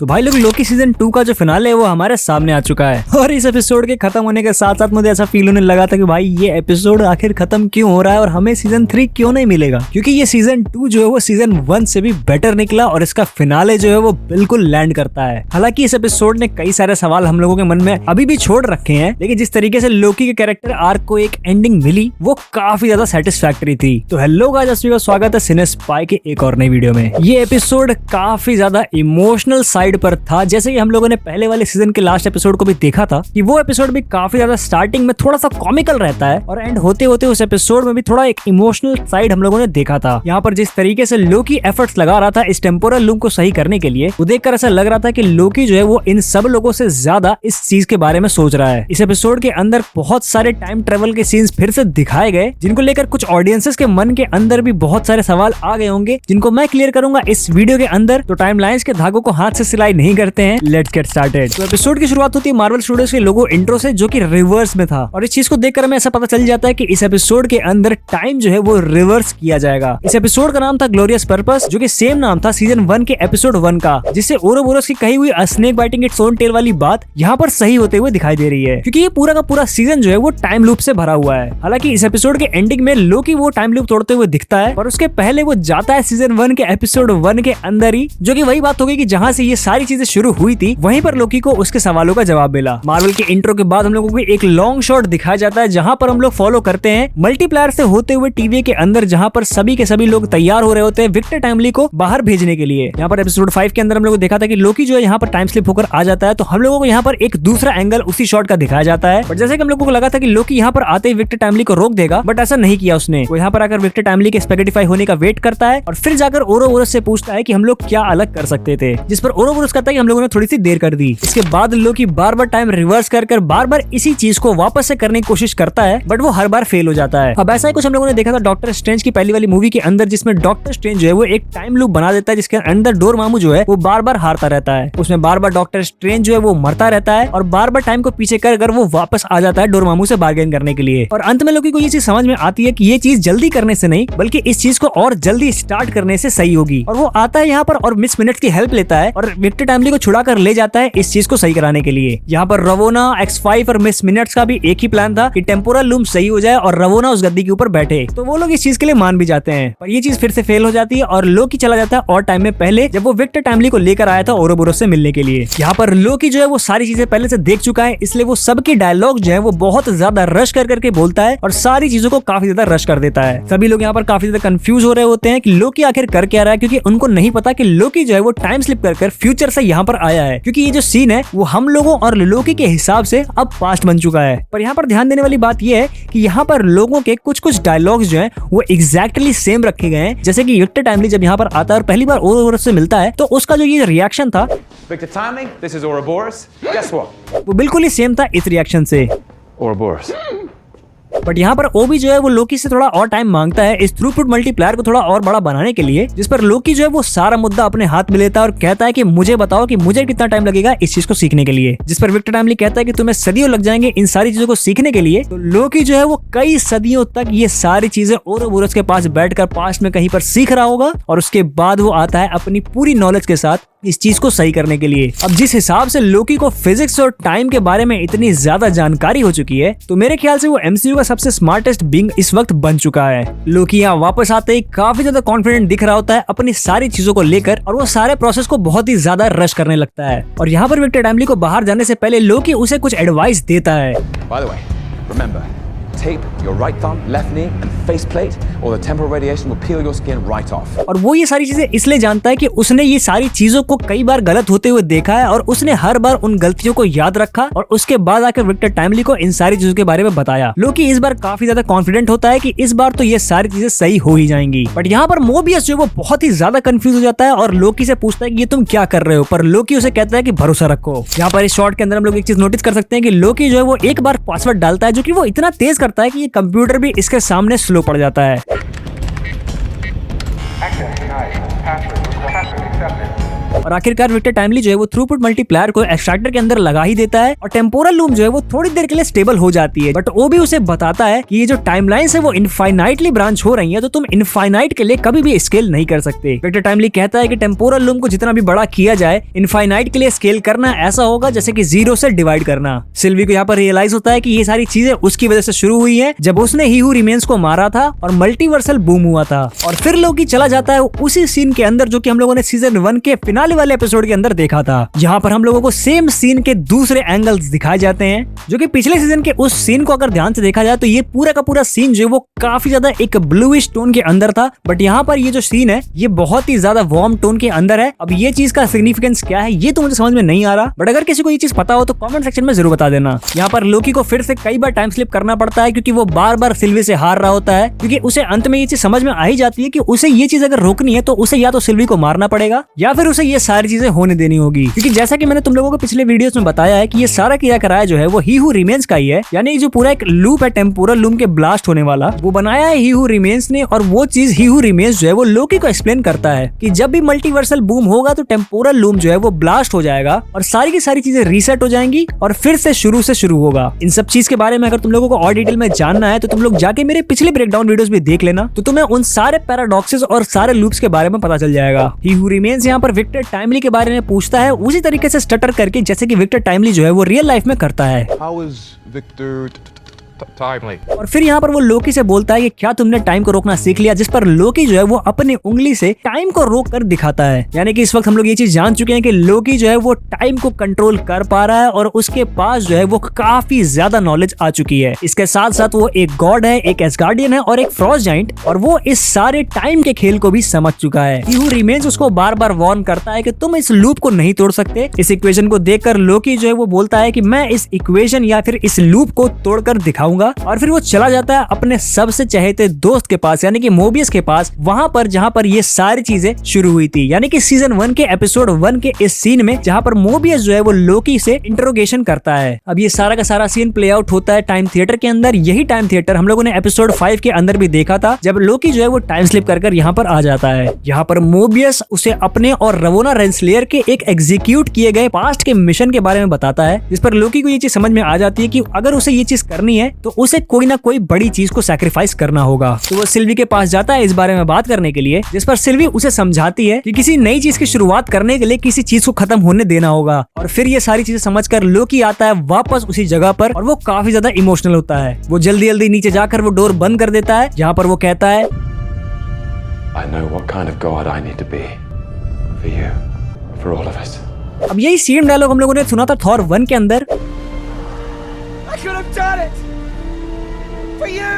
तो भाई लोग लोकी सीजन 2 का जो फिनाले है वो हमारे सामने आ चुका है और इस एपिसोड के खत्म होने के साथ साथ मुझे ऐसा फील होने लगा था कि भाई ये एपिसोड आखिर खत्म क्यों हो रहा है और हमें सीजन 3 क्यों नहीं मिलेगा, क्योंकि ये सीजन 2 जो है वो सीजन 1 से भी बेटर निकला और इसका फिनाले जो है वो बिल्कुल लैंड करता है। हालांकि इस एपिसोड ने कई सारे सवाल हम लोगों के मन में अभी भी छोड़ रखे हैं, लेकिन जिस तरीके से लोकी के कैरेक्टर आर्क को एक एंडिंग मिली वो काफी ज्यादा सेटिस्फैक्टरी थी। तो हेलो गाइस, आप सभी का स्वागत है सिने स्पाई के एक और नई वीडियो में। ये एपिसोड काफी ज्यादा इमोशनल साइड पर था, जैसे कि हम लोगों ने पहले वाले सीजन के लास्ट एपिसोड को भी देखा था कि वो एपिसोड भी काफी ज्यादा स्टार्टिंग में थोड़ा सा कॉमिकल रहता है और एंड होते होते उस एपिसोड में भी थोड़ा एक इमोशनल साइड हम लोगों ने देखा था। यहाँ पर जिस तरीके से लोकी एफर्ट्स लगा रहा था इस टेम्पोरल लूप को सही करने के लिए, वो देखकर ऐसा लग रहा था कि लोकी जो है वो इन सब लोगों से ज्यादा इस चीज के बारे में सोच रहा है। इस एपिसोड के अंदर बहुत सारे टाइम ट्रेवल के सीन्स फिर से दिखाए गए, जिनको लेकर कुछ ऑडियंसेस के मन के अंदर भी बहुत सारे सवाल आ गए होंगे, जिनको मैं क्लियर करूंगा इस वीडियो के अंदर। तो टाइम लाइंस के धागों को हाथ से सिलाई नहीं करते हैं, लेट्स गेट स्टार्टेड। तो एपिसोड की शुरुआत होती है मार्वल स्टूडियोज के लोगो इंट्रो से, जो कि रिवर्स में था और इस चीज को देखकर हमें ऐसा पता चल जाता है कि इस एपिसोड के अंदर टाइम जो है वो रिवर्स किया जाएगा। इस एपिसोड का नाम था ग्लोरियस पर्पस, जो कि सेम नाम था सीजन 1 के एपिसोड 1 का, जिससे ओरोबोरोस की कही हुई snake biting its own tail वाली बात यहाँ पर सही होते हुए दिखाई दे रही है, क्योंकि ये पूरा का पूरा सीजन जो है वो टाइम लूप से भरा हुआ है। हालांकि इस एपिसोड के एंडिंग में लोकी वो टाइम लूप तोड़ते हुए दिखता है, पर उसके पहले वो जाता है सीजन 1 के एपिसोड 1 के अंदर ही, जो कि वही बात हो गई कि जहाँ से ये सारी चीजें शुरू हुई थी वहीं पर लोकी को उसके सवालों का जवाब मिला। मार्वल के इंट्रो के बाद हम लोगों को एक लॉन्ग शॉट दिखाया जाता है, जहाँ पर हम लोग फॉलो करते हैं मल्टीप्लायर से होते हुए टीवी के अंदर, जहाँ पर सभी के सभी लोग तैयार हो रहे होते हैं विक्टर टाइमली को बाहर भेजने के लिए। यहाँ पर एपिसोड 5 के अंदर हम लोग देखा था कि लोकी जो है यहाँ पर टाइम स्लिप होकर आ जाता है, तो हम लोगों को यहाँ पर एक दूसरा एंगल उसी शॉट का दिखाया जाता है। बट जैसे कि हम लोगों को लगा था कि लोकी यहाँ पर आते ही विक्टर टाइमली को रोक देगा, बट ऐसा नहीं किया उसने। वो यहाँ पर आकर विक्टर टाइमली के स्पेगेटिफाई होने का वेट करता है और फिर जाकर ओरोबोरोस से पूछता है कि हम लोग क्या अलग कर सकते थे, जिस पर ओरोबोरोस कहता है कि हम लोगों ने थोड़ी सी देर कर दी। इसके बाद लोकी बार बार टाइम रिवर्स कर बार बार इसी चीज को वापस से करने की कोशिश करता है, बट वो हर बार फेल हो जाता है। अब ऐसा ही कुछ हम लोगों ने देखा था डॉक्टर स्ट्रेंज की पहली वाली मूवी के अंदर, जिसमें डॉक्टर स्ट्रेंज जो है वो एक टाइम लूप बना देता है, जिसके अंदर डोरमामू जो है वो बार बार हारता रहता है। उसमें बार बार डॉक्टर स्ट्रेंज जो है वो मरता रहता है और बार बार टाइम को पीछे कर वो वापस आ जाता है डोरमामू से बार्गेन करने के लिए। और अंत में लोकी को ये चीज समझ में आती है कि ये चीज जल्दी करने से नहीं, बल्कि इस चीज को और जल्दी स्टार्ट करने से सही होगी। और वो आता है यहाँ पर और मिस मिनट्स की हेल्प लेता है और विक्टर टाइमली को छुड़ा कर ले जाता है इस चीज को सही कराने के लिए। यहाँ पर रवोना, X5 और मिस मिनट्स का भी एक ही प्लान था कि टेम्पोरल लूप सही हो जाए और रवोना उस गद्दी के ऊपर बैठे, तो वो लोग इस चीज के लिए मान भी जाते हैं। पर ये चीज फिर से फेल हो जाती है और लोकी चला जाता है और टाइम में पहले, जब वो विक्टर टाइमली को लेकर आया था ओरोबोरोस से मिलने के लिए। यहाँ पर लोकी जो है वो सारी चीजें पहले से देख चुका है, इसलिए वो सबके डायलॉग जो है वो बहुत ज्यादा रश करके बोलता है और सारी चीजों को काफी ज्यादा रश कर देता है। सभी लोग यहाँ पर काफी ज्यादा कंफ्यूज हो रहे होते हैं कि लोकी आखिर कर क्या रहा है, क्योंकि उनको नहीं पता कि लोकी जो है वो टाइम स्लिप कर फ्यूचर से यहाँ पर आया है, क्योंकि ये जो सीन है वो हम लोगों और लोकी के हिसाब से अब पास्ट बन चुका है। पर यहाँ पर ध्यान देने वाली बात यह है कि यहाँ पर लोगों के कुछ डायलॉग्स जो हैं वो एग्जैक्टली सेम रखे गए हैं। जैसे कि विक्टर टाइमली जब यहाँ पर आता है और पहली बार ओरोबोरोस से मिलता है, तो उसका जो ये रिएक्शन था, Victor Timely, this is Ouroboros. Guess what? वो बिल्कुल ही सेम था इस रिएक्शन से। Ouroboros. बट यहाँ पर ओबी जो है वो लोकी से थोड़ा और टाइम मांगता है इस थ्रूपुट मल्टीप्लायर को थोड़ा और बड़ा बनाने के लिए, जिस पर लोकी जो है वो सारा मुद्दा अपने हाथ में लेता है और कहता है कि मुझे बताओ कि मुझे कितना टाइम लगेगा इस चीज को सीखने के लिए। जिस पर विक्टर टाइमली कहता है कि तुम्हें सदियों लग जाएंगे इन सारी चीजों को सीखने के लिए। तो लोकी जो है वो कई सदियों तक ये सारी चीजें ओरोबोरोस के पास बैठकर पास्ट में कहीं पर सीख रहा होगा और उसके बाद वो आता है अपनी पूरी नॉलेज के साथ इस चीज को सही करने के लिए। अब जिस हिसाब से लोकी को फिजिक्स और टाइम के बारे में इतनी ज्यादा जानकारी हो चुकी है, तो मेरे ख्याल से वो एमसीयू का सबसे स्मार्टेस्ट बीइंग इस वक्त बन चुका है। लोकी यहाँ वापस आते ही काफी ज्यादा कॉन्फिडेंट दिख रहा होता है अपनी सारी चीजों को लेकर और वो सारे प्रोसेस को बहुत ही ज्यादा रश करने लगता है। और यहाँ पर विक्टर टाइमली को बाहर जाने से पहले लोकी उसे कुछ एडवाइस देता है। By the way, remember, tape your right thumb, left knee, and face plate, or the temporal radiation will peel your skin right off. और वो ये सारी चीजें इसलिए जानता है कि उसने ये सारी चीजों को कई बार गलत होते हुए देखा है और उसने हर बार उन गलतियों को याद रखा और उसके बाद आकर विक्टर टाइमली को इन सारी चीजों के बारे में बताया। लोकी इस बार काफी ज्यादा कॉन्फिडेंट होता है कि इस बार तो ये सारी चीजें सही हो ही जाएंगी। बट यहाँ पर मोबियस जो है वो बहुत ही ज्यादा कंफ्यूज हो जाता है और लोकी से पूछता है कि ये तुम क्या कर रहे हो, पर लोकी उसे कहता है कि भरोसा रखो। यहाँ पर इस शॉट के अंदर हम लोग एक चीज नोटिस कर सकते हैं कि लोकी जो है वो एक बार पासवर्ड डालता है, जो कि वो इतना तेज करता है कि ये कंप्यूटर भी इसके सामने स्लो पड़ जाता है। और आखिरकार विक्टर टाइमली जो है वो थ्रूपुट मल्टीप्लायर को एक्सट्रैक्टर के अंदर लगा ही देता है और टेम्पोरल लूम जो है वो थोड़ी देर के लिए स्टेबल हो जाती है, बट वो भी उसे बताता है कि ये जो टाइमलाइंस है वो इनफाइनाइटली ब्रांच हो रही है, तो तुम इनफाइनाइट के लिए कभी भी स्केल नहीं कर सकते। विक्टर टाइमली कहता है कि टेम्पोरल लूम को जितना भी बड़ा किया जाए, इनफाइनाइट के लिए स्केल करना ऐसा होगा जैसे कि 0 से डिवाइड करना। सिल्वी को यहाँ पर रियलाइज होता है कि ये सारी चीजें उसकी वजह से शुरू हुई है जब उसने ही हू रिमेन्स को मारा था और मल्टीवर्सल बूम हुआ था। और फिर लोकी चला जाता है उसी सीन के अंदर जो कि हम लोगों ने सीजन 1 के फिनाले वाले एपिसोड के अंदर देखा था। यहाँ पर हम लोगों को सेम सीन के दूसरे एंगल्स दिखाए जाते हैं, जो कि पिछले सीजन के उस सीन को अगर ध्यान से देखा जाए तो ये पूरा का पूरा सीन जो है वो काफी ज्यादा एक ब्लूइश टोन के अंदर था, बट यहाँ पर ये जो सीन है ये बहुत ही ज्यादा वार्म टोन के अंदर है। अब ये चीज का सिग्निफिकेंस क्या है ये तो मुझे समझ में नहीं आ रहा, बट अगर किसी को ये चीज पता हो तो कमेंट सेक्शन में जरूर बता देना। यहाँ पर लोकी को फिर से कई बार टाइम स्लिप करना पड़ता है क्योंकि वो बार बार सिल्वी से हार रहा होता है, क्योंकि उसे अंत में ये चीज समझ में आ ही जाती है कि उसे ये चीज अगर रोकनी है तो उसे या तो सिल्वी को मारना पड़ेगा या फिर उसे ये सारी चीजें होने देनी होगी। क्योंकि जैसा कि मैंने तुम लोगों को पिछले वीडियोस में बताया है कि ये सारा किया कराया जो है वो ही हू रिमेन्स का ही है, यानी जो पूरा एक लूप है टेम्पोरल लूम के ब्लास्ट होने वाला वो बनाया है ही हू रिमेन्स ने, और वो चीज ही हू रिमेन्स जो है वो लोकी को एक्सप्लेन करता है कि जब भी मल्टीवर्सल बूम होगा तो टेम्पोरल लूम जो है वो ब्लास्ट हो जाएगा और सारी की सारी चीजें रीसेट हो जाएंगी और फिर से शुरू होगा। इन सब चीज के बारे में अगर तुम लोगों को और डिटेल में जानना है तो तुम लोग जाके मेरे पिछले ब्रेकडाउन वीडियोस भी देख लेना, तो तुम्हें उन सारे पैराडॉक्सेस और सारे लूप्स के बारे में पता चल जाएगा। ही हू रिमेन्स यहाँ पर विक्टर टाइमली के बारे में पूछता है उसी तरीके से स्टटर करके जैसे कि विक्टर टाइमली जो है वो रियल लाइफ में करता है। How is Victor Timely? और फिर यहाँ पर वो लोकी से बोलता है कि क्या तुमने टाइम को रोकना सीख लिया, जिस पर लोकी जो है वो अपनी उंगली से टाइम को रोक कर दिखाता है। यानी कि इस वक्त हम लोग ये चीज जान चुके हैं कि लोकी जो है वो टाइम को कंट्रोल कर पा रहा है और उसके पास जो है वो काफी ज्यादा नॉलेज आ चुकी है। इसके साथ साथ वो एक गॉड है, एक एसगार्डियन है और एक फ्रॉस्ट जाइंट, और वो इस सारे टाइम के खेल को भी समझ चुका है। ही हू रिमेन्स उसको बार बार वार्न करता है कि तुम इस लूप को नहीं तोड़ सकते। इस इक्वेशन को देखकर लोकी जो है वो बोलता है कि मैं इस इक्वेशन या फिर इस लूप को तोड़कर दिखाऊंगा, और फिर वो चला जाता है अपने सबसे चहेते दोस्त के पास यानी कि मोबियस के पास, वहां पर जहां पर ये सारी चीजें शुरू हुई थी। यानी कि सीजन 1 के एपिसोड 1 के इस सीन में जहां पर मोबियस जो है वो लोकी से इंटरोगेशन करता है। अब ये सारा का सारा सीन प्ले आउट होता है टाइम थिएटर के अंदर। यही टाइम थिएटर हम लोगों ने एपिसोड 5 के अंदर भी देखा था, जब लोकी जो है वो टाइम स्लिप कर यहाँ पर आ जाता है। यहाँ पर मोबियस उसे अपने और रवोना रेंसलेयर के एक एग्जीक्यूट किए गए पास्ट के मिशन के बारे में बताता है, जिस पर लोकी को ये चीज समझ में आ जाती है कि अगर उसे ये चीज करनी है तो उसे कोई ना कोई बड़ी चीज को सैक्रिफाइस करना होगा। तो वो सिल्वी के पास जाता है इस बारे में बात करने के लिए, जिस पर सिल्वी उसे समझाती है कि किसी नई चीज की शुरुआत करने के लिए किसी चीज को खत्म होने देना होगा। और फिर ये सारी चीजें समझकर लोकी आता है वापस उसी जगह पर और वो काफी ज्यादा इमोशनल होता है। वो जल्दी जल्दी नीचे जाकर वो डोर बंद कर देता है, जहाँ पर वो कहता है I know what kind of god I need to be for you, for all of us. अब यही सेम डायलॉग हम लोगों ने सुना था थॉर 1 के अंदर। I could have done it! For you!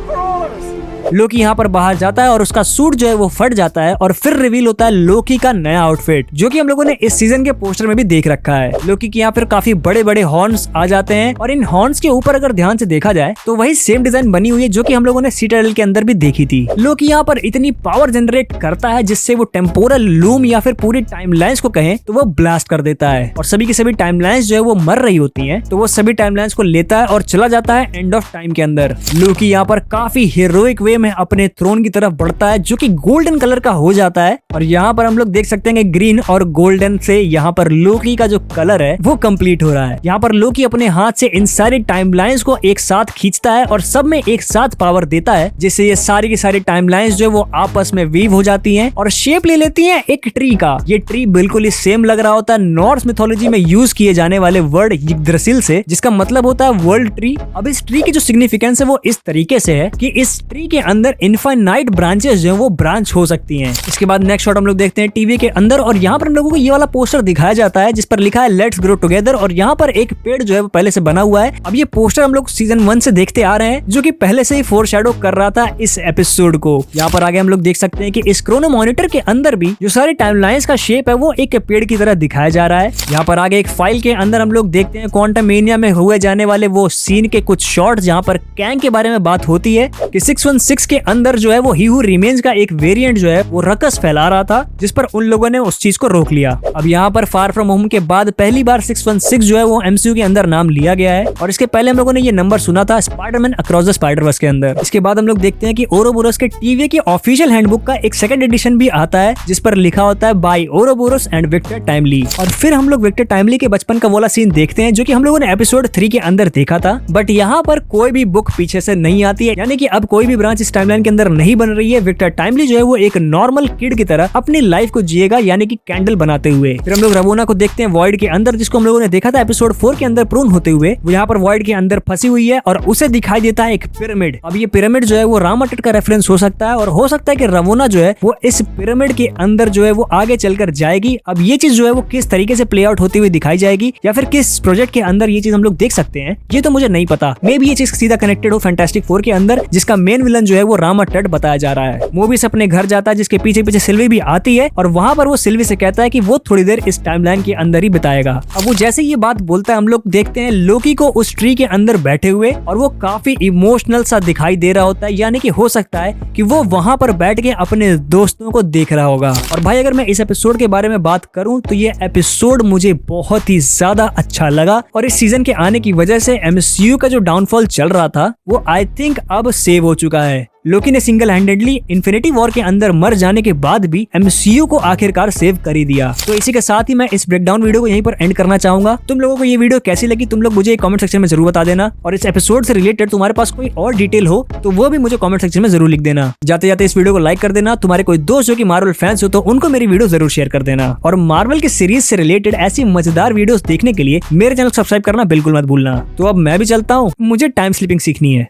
For all of us! लोकी यहाँ पर बाहर जाता है और उसका सूट जो है वो फट जाता है और फिर रिवील होता है लोकी का नया आउटफिट, जो कि हम लोगों ने इस सीजन के पोस्टर में भी देख रखा है। लोकी के यहाँ पर काफी बड़े बड़े हॉर्न्स आ जाते हैं और इन हॉर्न्स के ऊपर अगर ध्यान से देखा जाए तो वही सेम डिजाइन बनी हुई है जो कि हम लोगों ने सीटाडेल के अंदर भी देखी थी। लोकी यहाँ पर इतनी पावर जनरेट करता है जिससे वो टेम्पोरल लूम या फिर पूरी टाइमलाइंस को कहें तो वो ब्लास्ट कर देता है और सभी की सभी टाइमलाइंस जो है वो मर रही होती हैं, तो वो सभी टाइमलाइंस को लेता है और चला जाता है एंड ऑफ टाइम के अंदर। लोकी यहाँ पर काफी हीरोइक वे में अपने थ्रोन की तरफ बढ़ता है जो कि गोल्डन कलर का हो जाता है, और यहाँ पर हम लोग देख सकते हैं कि ग्रीन और गोल्डन से यहाँ पर लोकी का जो कलर है वो कंप्लीट हो रहा है। यहाँ पर लोकी अपने हाथ से इन सारी टाइमलाइंस को एक साथ खींचता है और सब में एक साथ पावर देता है, जिससे ये सारी की सारी टाइमलाइंस जो है वो आपस में वीव हो जाती हैं और शेप ले लेती हैं एक ट्री का। ये ट्री बिल्कुल ही सेम लग रहा होता है नॉर्स मिथोलॉजी में यूज किए जाने वाले वर्ड यिग्द्रसिल से, जिसका मतलब होता है वर्ल्ड ट्री। अब इस ट्री की जो सिग्निफिकेंस है वो इस तरीके से है कि इस ट्री के अंदर इनफाइनाइट ब्रांचेस जो है वो ब्रांच हो सकती हैं। इसके बाद नेक्स्ट शॉट हम लोग देखते हैं टीवी के अंदर, और यहाँ पर हम लोगों को ये वाला पोस्टर दिखाया जाता है जिस पर लिखा है लेट्स ग्रो टुगेदर, और यहाँ पर एक पेड़ जो है वो पहले से बना हुआ है। अब ये पोस्टर हम लोग सीजन 1 से देखते आ रहे हैं जो कि पहले से ही फोरशैडो कर रहा था इस एपिसोड को। यहाँ पर आगे हम लोग देख सकते हैं कि इस क्रोनो मॉनिटर के अंदर भी जो सारी टाइमलाइंस का शेप है वो एक पेड़ की तरह दिखाया जा रहा है। यहाँ पर आगे एक फाइल के अंदर हम लोग देखते हैं क्वांटम मेनिया में हुए जाने वाले वो सीन के कुछ शॉट्स जहाँ पर कैंग के बारे में बात होती है है कि 616 के अंदर जो है वो ही हू रिमेन्स का एक वेरिएंट जो है वो रकस फैला रहा था, जिस पर उन लोगों ने उस चीज को रोक लिया। अब यहाँ पर फार फ्रॉम होम के बाद पहली बार 616 जो है वो MCU के अंदर नाम लिया गया है, और इसके पहले हम लोगों ने ये नंबर सुना था स्पाइडरमैन अक्रॉस द स्पाइडरवर्स के अंदर। इसके बाद हम लोग देखते हैं कि ओरोबोरोस के टीवी की ऑफिशियल हैंडबुक का एक सेकंड एडिशन भी आता है, जिस पर लिखा होता है बाय ओरोबोरोस एंड विक्टर टाइमली। और फिर हम लोग विक्टर टाइमली के बचपन का वाला सीन देखते हैं जो कि हम लोगों ने एपिसोड 3 के अंदर देखा था, बट यहाँ पर कोई भी बुक पीछे से नहीं आती है, यानी कि अब कोई भी ब्रांच इस टाइमलाइन के अंदर नहीं बन रही है। विक्टर टाइमली जो है वो एक नॉर्मल किड की तरह अपनी लाइफ को जिएगा, यानी कि कैंडल बनाते हुए। फिर हम लोग रवोना को देखते हैं वॉइड के अंदर, जिसको हम लोगों ने देखा था एपिसोड 4 के अंदर प्रून होते हुए। वो यहाँ पर वॉइड के अंदर फंसी हुई है और उसे दिखाई देता है एक पिरामिड। अब ये पिरामिड जो है वो रामाटट का रेफरेंस हो सकता है, और हो सकता है कि रवोना जो है वो इस पिरामिड के अंदर जो है वो आगे चलकर जाएगी। अब ये चीज जो है वो किस तरीके से प्ले आउट होती हुई दिखाई जाएगी, या फिर किस प्रोजेक्ट के अंदर ये चीज हम लोग देख सकते हैं, ये तो मुझे नहीं पता। मे बी ये चीज सीधा कनेक्टेड हो फैंटास्टिक 4 के अंदर, जिसका मेन विलन जो है वो रामाटट बताया जा रहा है। मोबिस अपने घर जाता है, जिसके पीछे पीछे सिल्वी भी आती है, और वहां पर वो सिल्वी से कहता है कि वो थोड़ी देर इस टाइमलाइन के अंदर ही बिताएगा। अब वो जैसे ये बात बोलता है, हम लोग देखते हैं लोकी को उस ट्री के अंदर बैठे हुए, और वो काफी इमोशनल सा दिखाई दे रहा होता है, यानी कि हो सकता है कि वो वहां पर बैठ के अपने दोस्तों को देख रहा होगा। और भाई अगर मैं इस एपिसोड के बारे में बात करूं तो ये एपिसोड मुझे बहुत ही ज्यादा अच्छा लगा, और इस सीजन के आने की वजह से MCU का जो डाउनफॉल चल रहा था वो आई थिंक अब सेव हो चुका है। लोकी ने सिंगल हैंडेडली इन्फिनिटी वॉर के अंदर मर जाने के बाद भी MCU को आखिरकार सेव कर ही दिया। तो इसी के साथ ही मैं इस ब्रेकडाउन वीडियो को यहीं पर एंड करना चाहूंगा। तुम लोगों को ये वीडियो कैसी लगी तुम लोग मुझे कमेंट सेक्शन में जरूर बता देना, और इस एपिसोड से रिलेटेड तुम्हारे पास कोई और डिटेल हो तो वो भी मुझे कमेंट सेक्शन में जरूर लिख देना। जाते जाते इस वीडियो को लाइक कर देना। तुम्हारे कोई दोस्त जो कि मार्वल फैंस हो तो उनको मेरी वीडियो जरूर शेयर कर देना, और मार्वल की सीरीज से रिलेटेड ऐसी मजेदार वीडियोस देखने के लिए मेरे चैनल को सब्सक्राइब करना बिल्कुल मत भूलना। तो अब मैं भी चलता हूँ, मुझे टाइम स्लिपिंग सीखनी है।